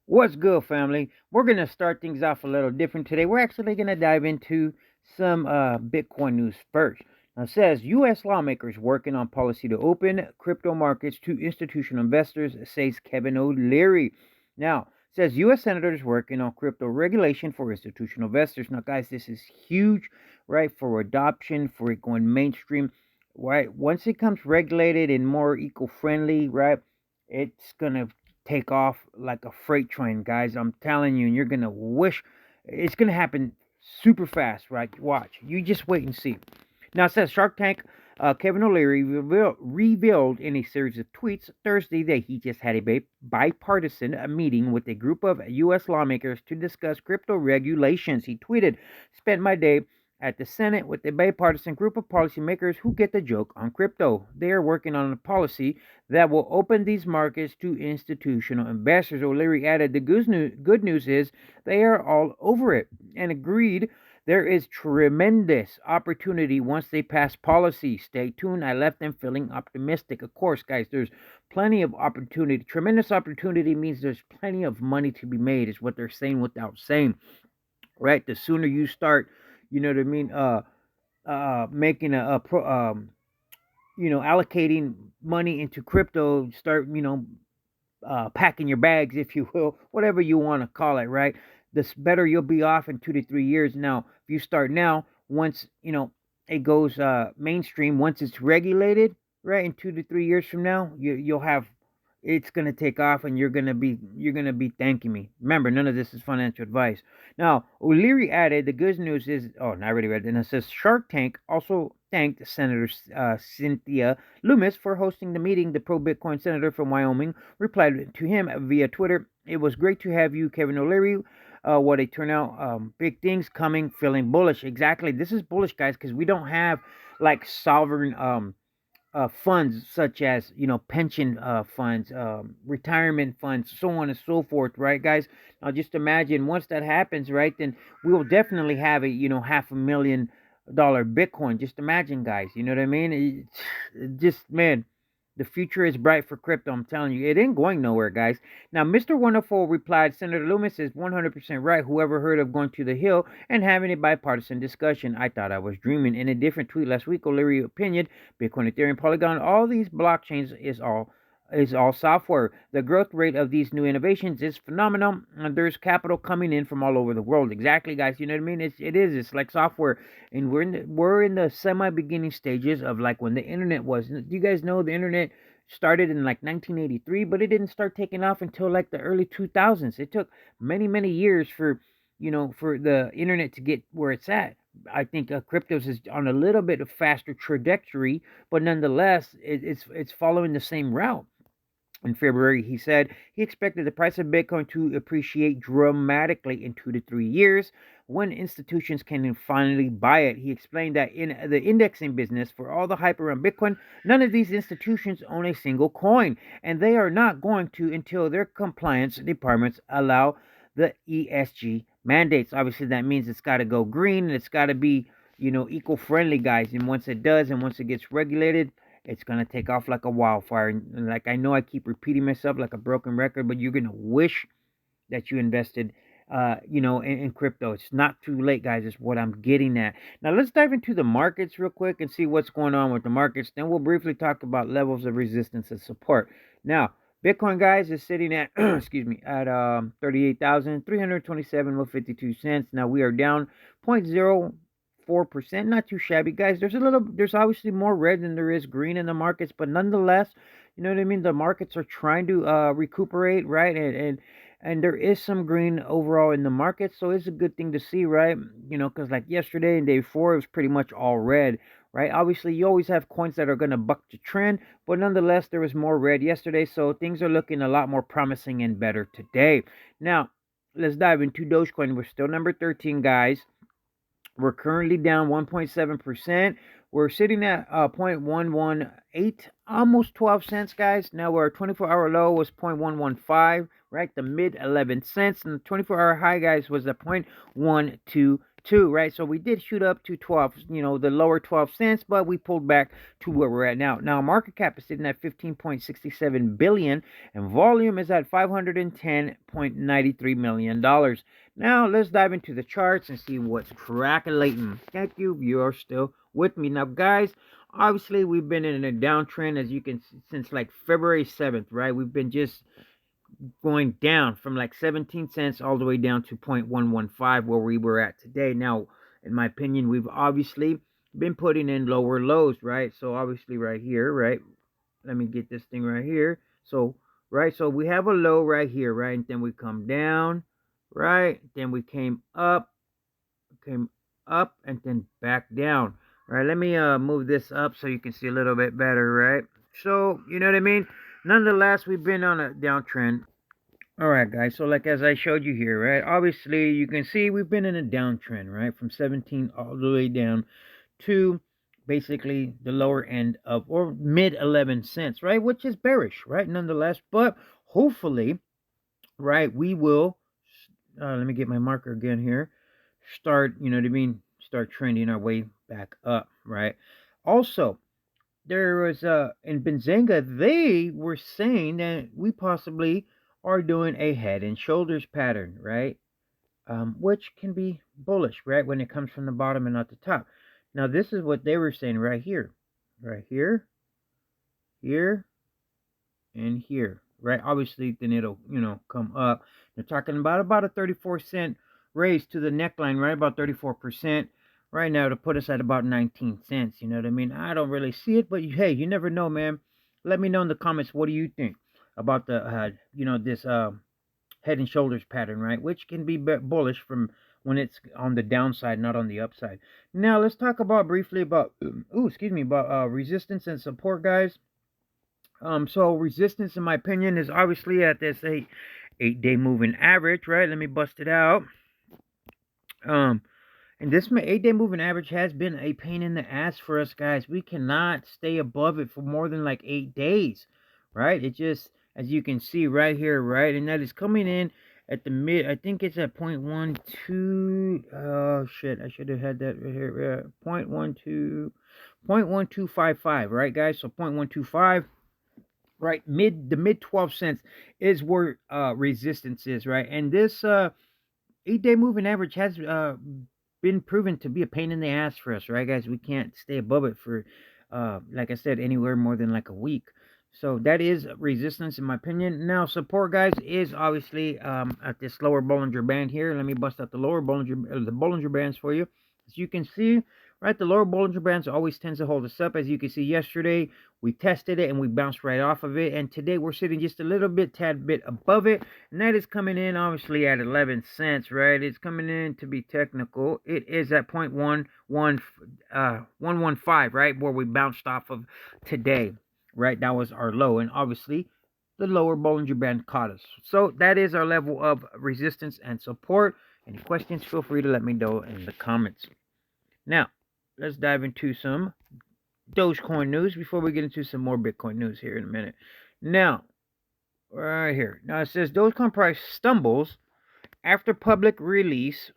What's good, family? We're going to start things off a little different today. We're actually going to dive into some Bitcoin news first. Now, it says U.S. lawmakers working on policy to open crypto markets to institutional investors, says Kevin O'Leary. Now, it says U.S. senators working on crypto regulation for institutional investors. Now, guys, this is huge, right, for adoption, for it going mainstream, right? Once it comes regulated and more eco-friendly, right, it's going to take off like a freight train, guys. I'm telling you, and you're gonna wish it's gonna happen super fast, right? Watch. You just wait and see. Now it says Shark Tank. Kevin O'Leary revealed in a series of tweets Thursday that he just had a bipartisan meeting with a group of U.S. lawmakers to discuss crypto regulations. He tweeted, "Spent my day at the Senate with a bipartisan group of policymakers who get the joke on crypto. They are working on a policy that will open these markets to institutional investors." O'Leary added, "The good news is they are all over it and agreed there is tremendous opportunity once they pass policy. Stay tuned. I left them feeling optimistic." Of course, guys, there's plenty of opportunity. Tremendous opportunity means there's plenty of money to be made, is what they're saying without saying, right? The sooner you start, you know what I mean, making a pro, allocating money into crypto, start, packing your bags, if you will, whatever you want to call it, right? The better you'll be off in 2 to 3 years. Now, if you start now, once it goes mainstream, once it's regulated, right, in 2 to 3 years from now, you'll have it's gonna take off, and you're gonna be thanking me. Remember, none of this is financial advice. Now, O'Leary added, "The good news is," oh, and I already read it, and it says Shark Tank also thanked Senator Cynthia Loomis for hosting the meeting. The pro-Bitcoin senator from Wyoming replied to him via Twitter, "It was great to have you, Kevin O'Leary. What a turnout. Big things coming, feeling bullish." Exactly. This is bullish, guys, because we don't have like sovereign funds such as pension funds, retirement funds, so on and so forth, right, guys? Now just imagine once that happens, right? Then we will definitely have a $500,000 Bitcoin. Just imagine, guys. You know what I mean? Just man, the future is bright for crypto. I'm telling you, it ain't going nowhere, guys. Now, Mr. Wonderful replied, "Senator Loomis is 100% right. Whoever heard of going to the Hill and having a bipartisan discussion? I thought I was dreaming." In a different tweet last week, O'Leary opinion, Bitcoin, Ethereum, Polygon, all these blockchains is all software. The growth rate of these new innovations is phenomenal, and there's capital coming in from all over the world. Exactly, guys. You know what I mean? It's like software, and we're in the semi beginning stages of like when the internet was. Do you guys know the internet started in like 1983, but it didn't start taking off until like the early 2000s. It took many years for the internet to get where it's at. I think cryptos is on a little bit of faster trajectory, but nonetheless, it's following the same route. In February, he said he expected the price of Bitcoin to appreciate dramatically in 2 to 3 years when institutions can finally buy it. He explained that in the indexing business, for all the hype around Bitcoin, none of these institutions own a single coin, and they are not going to until their compliance departments allow the ESG mandates. Obviously, that means it's got to go green and it's got to be, eco-friendly, guys. And once it does, and once it gets regulated, it's gonna take off like a wildfire. And like I know I keep repeating myself like a broken record, but you're gonna wish that you invested in crypto. It's not too late, guys, is what I'm getting at. Now let's dive into the markets real quick and see what's going on with the markets. Then we'll briefly talk about levels of resistance and support. Now, Bitcoin, guys, is sitting at excuse me, at 38,327 with 52 cents. Now we are down 0.04%. Not too shabby, guys. There's obviously more red than there is green in the markets, but nonetheless, you know what I mean? The markets are trying to recuperate, right? And there is some green overall in the market, so it's a good thing to see, right? Because like yesterday and day before, it was pretty much all red, right? Obviously, you always have coins that are going to buck the trend, but nonetheless, there was more red yesterday, so things are looking a lot more promising and better today. Now, let's dive into Dogecoin. We're still number 13, guys. We're currently down 1.7%. We're sitting at 0.118, almost 12 cents, guys. Now our 24-hour low was 0.115, right? The mid 11 cents. And the 24-hour high, guys, was at 0.122. too, right? So we did shoot up to 12, the lower 12 cents, but we pulled back to where we're at now. Now market cap is sitting at 15.67 billion and volume is at 510.93 million dollars. Now let's dive into the charts and see what's cracking. Thank you. You're still with me. Now guys, obviously we've been in a downtrend, as you can see, since like February 7th, right? We've been just going down from like 17 cents all the way down to 0.115 where we were at today. Now, in my opinion, we've obviously been putting in lower lows, right? So obviously right here, right? Let me get this thing right here. So, right, so we have a low right here, right? And then we come down, right? Then we came up and then back down. All right, let me move this up so you can see a little bit better, right? So, you know what I mean? Nonetheless, we've been on a downtrend. All right, guys. So, like as I showed you here, right? Obviously, you can see we've been in a downtrend, right? From 17 all the way down to basically the lower end of or mid 11 cents, right? Which is bearish, right? Nonetheless, but hopefully, right, we will. Let me get my marker again here. Start, you know what I mean? Start trending our way back up, right? Also, there was in Benzinga, they were saying that we possibly are doing a head and shoulders pattern, right? Which can be bullish, right? When it comes from the bottom and not the top. Now, this is what they were saying right here, here, and here, right? Obviously, then it'll, come up. They're talking about a 34-cent raise to the neckline, right? About 34%. Right now to put us at about 19 cents. You know what I mean? I don't really see it, but hey, you never know, man. Let me know in the comments, what do you think about the this head and shoulders pattern, right? Which can be bullish from when it's on the downside, not on the upside. Now let's talk about briefly about about resistance and support, guys. So resistance, in my opinion, is obviously at this 8-day moving average, right? Let me bust it out. And this 8-day moving average has been a pain in the ass for us, guys. We cannot stay above it for more than like 8 days, right? It just, as you can see right here, right? And that is coming in at the mid, I think it's at 0.12. Oh, shit. I should have had that right here. 0.1255, right, guys? So 0.125. Right, the mid 12 cents is where resistance is, right? And this 8-day moving average has been proven to be a pain in the ass for us, right, guys? We can't stay above it for, like I said, anywhere more than like a week. So that is resistance, in my opinion. Now, support, guys, is obviously at this lower Bollinger Band here. Let me bust out the Bollinger Bands for you. As you can see, right, the lower Bollinger Bands always tends to hold us up. As you can see, yesterday we tested it and we bounced right off of it. And today we're sitting just a little bit, tad bit above it. And that is coming in, obviously, at 11 cents, right? It's coming in, to be technical, it is at 115, right, where we bounced off of today, right? That was our low. And obviously, the lower Bollinger Band caught us. So that is our level of resistance and support. Any questions, feel free to let me know in the comments. Now, let's dive into some Dogecoin news before we get into some more Bitcoin news here in a minute. Now, right here. Now, it says Dogecoin price stumbles after public release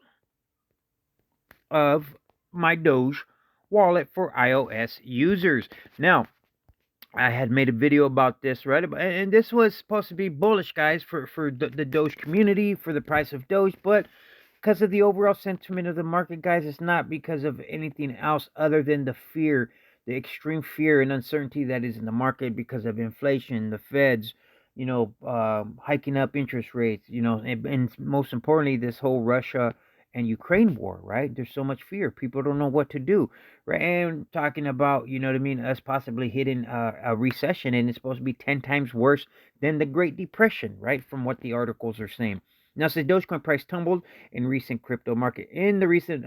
of my Doge wallet for iOS users. Now, I had made a video about this, right? And this was supposed to be bullish, guys, for the Doge community, for the price of Doge, but because of the overall sentiment of the market, guys, it's not because of anything else other than the fear, the extreme fear and uncertainty that is in the market because of inflation, the Feds, hiking up interest rates, and most importantly, this whole Russia and Ukraine war, right? There's so much fear. People don't know what to do, right? And talking about, you know what I mean, us possibly hitting a recession, and it's supposed to be 10 times worse than the Great Depression, right? From what the articles are saying. Now, since Dogecoin price tumbled in recent crypto market, in the recent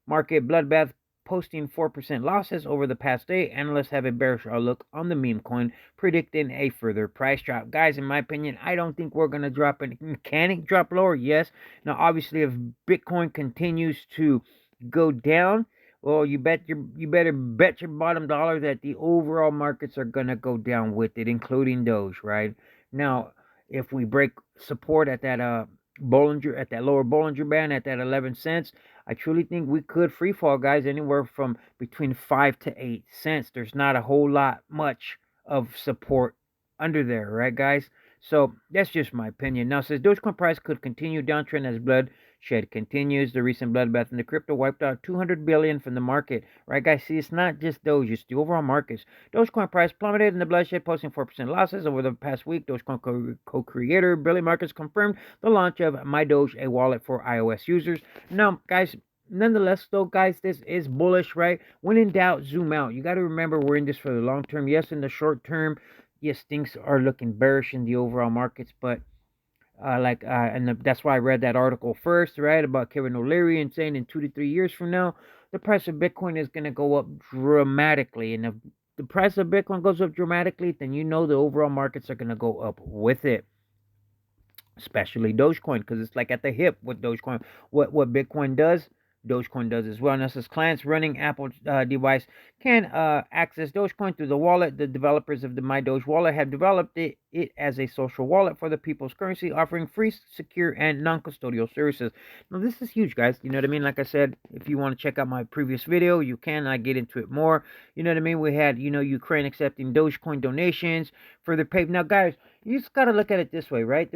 market bloodbath, posting 4% losses over the past day, analysts have a bearish outlook on the meme coin, predicting a further price drop. Guys, in my opinion, I don't think we're going to drop anything. Can it drop lower? Yes. Now, obviously, if Bitcoin continues to go down, well, you better bet your bottom dollar that the overall markets are going to go down with it, including Doge, right? Now, if we break support at that lower Bollinger Band at that 11 cents, I truly think we could free fall, guys, anywhere from between 5 to 8 cents. There's not a whole lot much of support under there, right, guys? So that's just my opinion. Now, it says Dogecoin price could continue downtrend as bloodshed continues. The recent bloodbath in the crypto wiped out 200 billion from the market, right, guys? See, it's not just Doge; it's the overall markets. Dogecoin price plummeted in the bloodshed, posting 4% losses over the past week. Dogecoin co-creator Billy Marcus confirmed the launch of My Doge, a wallet for iOS users. Now, guys, nonetheless, though, guys, this is bullish, right? When in doubt, zoom out. You got to remember we're in this for the long term. Yes, in the short term, yes, things are looking bearish in the overall markets, but that's why I read that article first, right, about Kevin O'Leary and saying in 2 to 3 years from now, the price of Bitcoin is going to go up dramatically, and if the price of Bitcoin goes up dramatically, then you know the overall markets are going to go up with it, especially Dogecoin, because it's like at the hip with Dogecoin. What Bitcoin does, Dogecoin does as well. Now, says clients running Apple device can access Dogecoin through the wallet. The developers of the My Doge wallet have developed it as a social wallet for the people's currency, offering free, secure, and non-custodial services. Now, this is huge, guys. You know what I mean? Like I said, if you want to check out my previous video, you can. I get into it more. You know what I mean? We had, Ukraine accepting Dogecoin donations for the pay. Now, guys, you just got to look at it this way, right?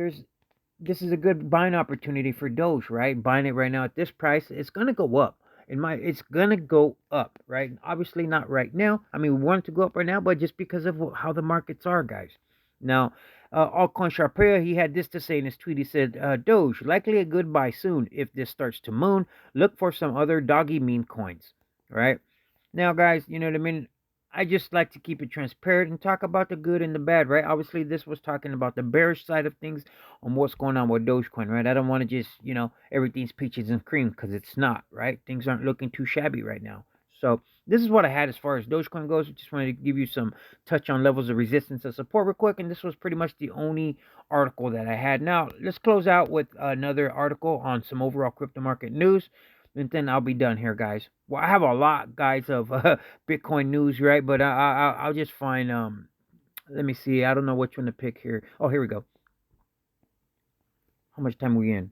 This is a good buying opportunity for Doge, right? Buying it right now at this price, it's gonna go up. It's gonna go up, right? Obviously not right now. I mean, we want it to go up right now, but just because of how the markets are, guys. Now, Alcon Sharpea, he had this to say in his tweet. He said, Doge, likely a good buy soon. If this starts to moon, look for some other doggy meme coins, right? Now, guys, you know what I mean? I just like to keep it transparent and talk about the good and the bad, right? Obviously, this was talking about the bearish side of things on what's going on with Dogecoin, right? I don't want to just, everything's peaches and cream, because it's not, right? Things aren't looking too shabby right now. So this is what I had as far as Dogecoin goes. I just wanted to give you some touch on levels of resistance and support real quick, and this was pretty much the only article that I had. Now, let's close out with another article on some overall crypto market news, and then I'll be done here, guys. Well, I have a lot, guys, of Bitcoin news, right? But I'll just find Let me see. I don't know which one to pick here. Oh, here we go. How much time are we in?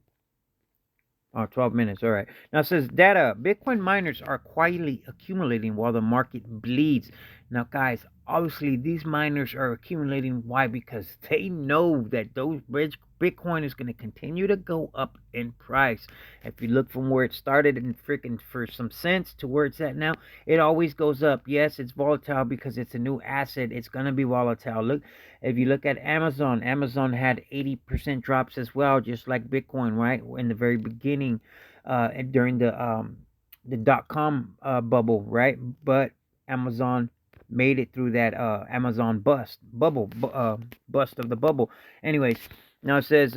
Oh, 12 minutes. All right. Now it says data. Bitcoin miners are quietly accumulating while the market bleeds. Now, guys, obviously these miners are accumulating. Why? Because they know that Bitcoin is going to continue to go up in price. If you look from where it started and freaking for some cents to where it's at now, it always goes up. Yes, it's volatile because it's a new asset. It's going to be volatile. Look, if you look at Amazon had 80% drops as well, just like Bitcoin, right? In the very beginning, and during the dot-com bubble, right? But Amazon made it through that Amazon bust of the bubble. Anyways, now it says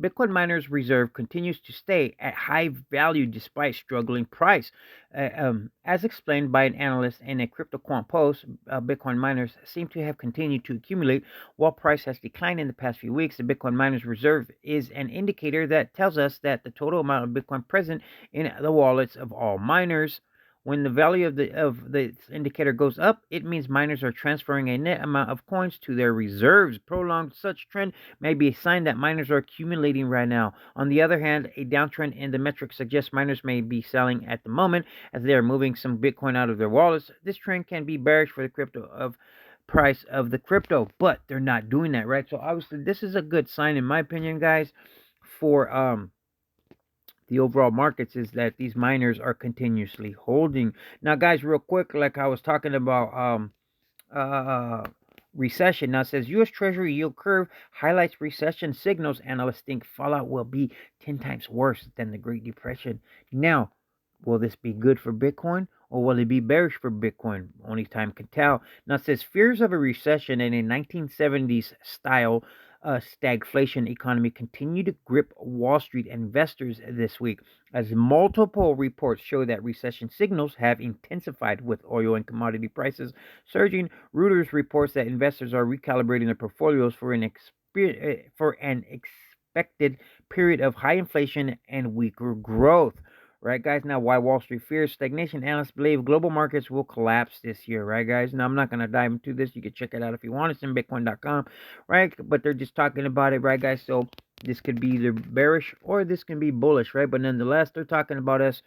Bitcoin miners' reserve continues to stay at high value despite struggling price. As explained by an analyst in a CryptoQuant post, Bitcoin miners seem to have continued to accumulate while price has declined in the past few weeks. The Bitcoin miners' reserve is an indicator that tells us that the total amount of Bitcoin present in the wallets of all miners. When the value of the indicator goes up, it means miners are transferring a net amount of coins to their reserves. Prolonged such trend may be a sign that miners are accumulating right now. On the other hand, a downtrend in the metric suggests miners may be selling at the moment as they are moving some Bitcoin out of their wallets. This trend can be bearish for the price of the crypto, but they're not doing that, right? So obviously this is a good sign, in my opinion, guys, for the overall markets, is that these miners are continuously holding. Now, guys, real quick, like I was talking about recession. Now it says U.S. Treasury yield curve highlights recession signals. Analysts think fallout will be 10 times worse than the Great Depression. Now, will this be good for Bitcoin, or will it be bearish for Bitcoin? Only time can tell. Now it says fears of a recession in a 1970s style stagflation economy continue to grip Wall Street investors this week, as multiple reports show that recession signals have intensified with oil and commodity prices surging. Reuters reports that investors are recalibrating their portfolios for an expected period of high inflation and weaker growth. Right, guys? Now, why Wall Street fears stagnation? Analysts believe global markets will collapse this year, right, guys? Now, I'm not going to dive into this. You can check it out if you want. It's in Bitcoin.com, right? But they're just talking about it, right, guys? So, This could be either bearish or this can be bullish, right? But nonetheless, they're talking about us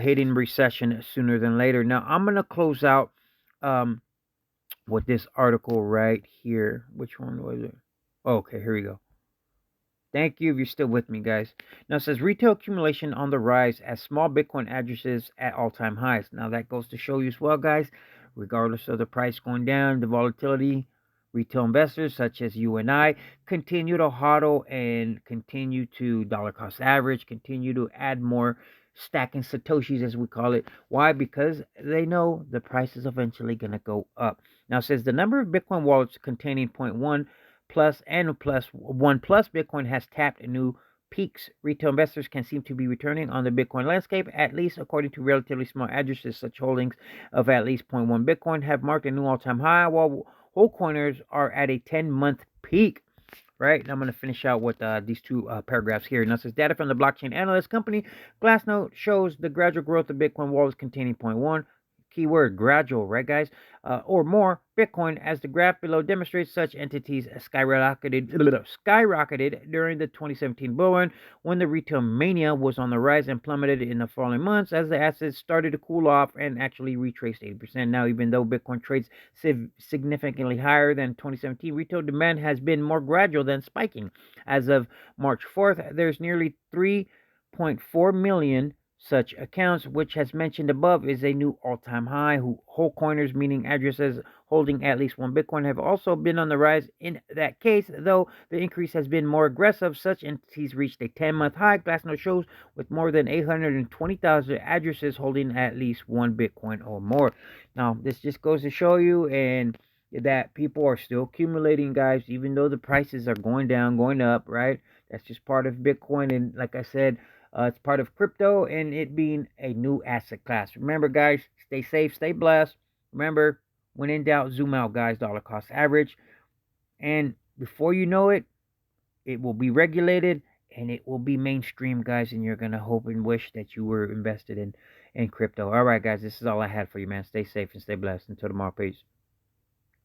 hitting recession sooner than later. Now, I'm going to close out with this article right here. Which one was it? Okay, here we go. Thank you if you're still with me, guys. Now it says retail accumulation on the rise as small Bitcoin addresses at all-time highs. Now that goes to show you as well, guys, regardless of the price going down, the volatility, retail investors such as you and I continue to hodl and continue to dollar cost average, continue to add more stacking Satoshis as we call it. Why? Because they know the price is eventually going to go up. Now it says the number of Bitcoin wallets containing zero point 0.1 plus and plus 1 plus Bitcoin has tapped new peaks. Retail investors can seem to be returning on the Bitcoin landscape, at least according to relatively small addresses. Such holdings of at least 0.1 Bitcoin have marked a new all-time high, while whole coiners are at a 10-month peak. Right, and I'm going to finish out with these two paragraphs here. Now, it says data from the blockchain analyst company Glassnode shows the gradual growth of Bitcoin wallets containing 0.1, keyword gradual, right, guys, or more Bitcoin, as the graph below demonstrates. Such entities skyrocketed during the 2017 bull run, when the retail mania was on the rise, and plummeted in the following months as the assets started to cool off and actually retraced 80%. Now, even though Bitcoin trades significantly higher than 2017, retail demand has been more gradual than spiking. As of March 4th, there's nearly 3.4 million such accounts, which, as mentioned above, is a new all-time high. Whole coiners, meaning addresses holding at least 1 Bitcoin, have also been on the rise. In that case, though, the increase has been more aggressive. Such entities reached a 10-month high, Glassnode shows, with more than 820,000 addresses holding at least 1 Bitcoin or more. Now, this just goes to show you and that people are still accumulating, guys, even though the prices are going down, going up, right? That's just part of Bitcoin. And like I said, it's part of crypto and it being a new asset class. Remember, guys, stay safe, stay blessed. Remember, when in doubt, zoom out, guys. Dollar cost average. And before you know it, it will be regulated and it will be mainstream, guys. And you're going to hope and wish that you were invested in crypto. All right, guys, this is all I had for you, man. Stay safe and stay blessed. Until tomorrow, peace.